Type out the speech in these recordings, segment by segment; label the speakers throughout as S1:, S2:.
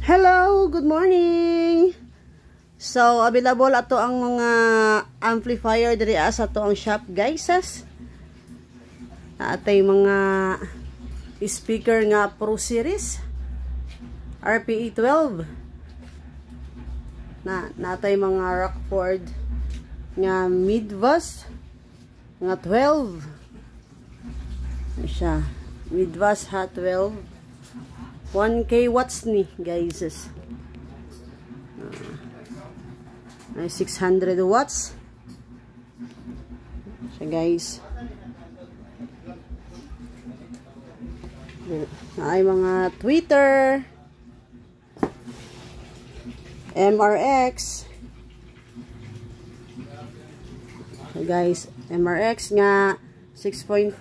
S1: Hello, good morning. So, available ato ang mga amplifier diri sa ato ang shop, guys. Atay mga speaker nga Pro Series RPE 12. Natay mga Rockford nga Midwest nga 12. Ano siya? Midwest ha 12. 1K watts ni, guys. Ay 600 watts. So, guys. Ay mga Twitter, MRX. So, guys, MRX nga 6.5.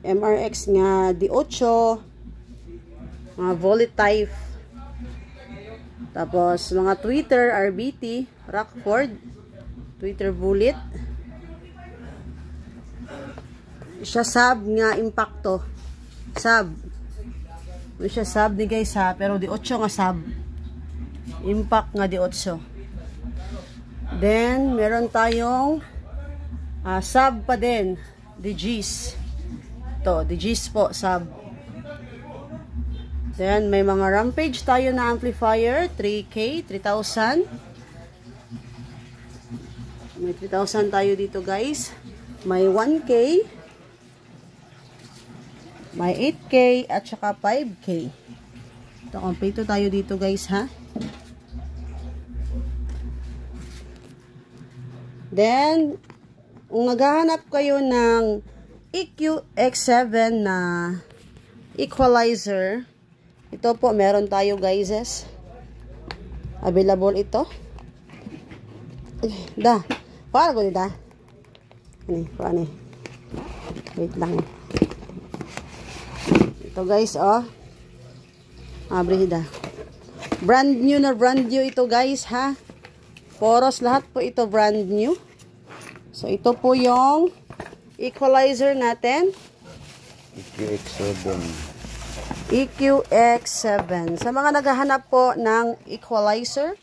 S1: MRX nga D8. Mga Volatile. Tapos, mga Twitter, RBT, Rockford, Twitter Bullet. Siya sub nga impacto. Sub. Siya sub ni guys ha, pero di 8 nga sub. Impact nga di 8. Then, meron tayong sub pa din. DGs. Ito, DGs po, sub. Then, may mga Rampage tayo na amplifier. 3K, 3,000. May 3,000 tayo dito, guys. May 1K. May 8K at saka 5K. Ito, kompleto tayo dito, guys, ha? Then, kung naghahanap kayo ng EQ X7 na equalizer, ito po, meron tayo, guys. Available ito. Para ko nita. Ano? Wait lang. Ito, guys, oh. Abrihida. Brand new na brand new ito, guys, ha. Poros, lahat po ito brand new. So, ito po yung equalizer natin. EQX7. Sa mga naghahanap po ng equalizer,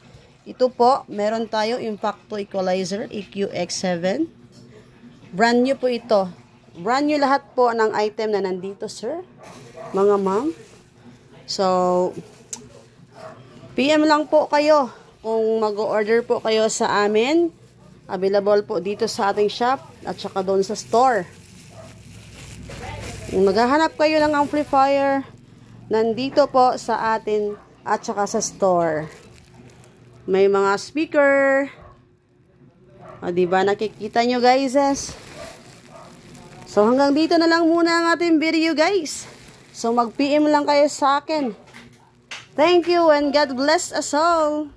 S1: ito po, meron tayo Impacto Equalizer, EQX7. Brand new po ito. Brand new lahat po ng item na nandito, sir. Mga ma'am. So, PM lang po kayo kung mag-order po kayo sa amin. Available po dito sa ating shop at saka doon sa store. Kung maghahanap kayo ng amplifier, nandito po sa atin at saka sa store. May mga speaker. O, diba? Nakikita nyo, guys. So, hanggang dito na lang muna ang ating video, guys. So, mag-PM lang kayo sa akin. Thank you and God bless us all.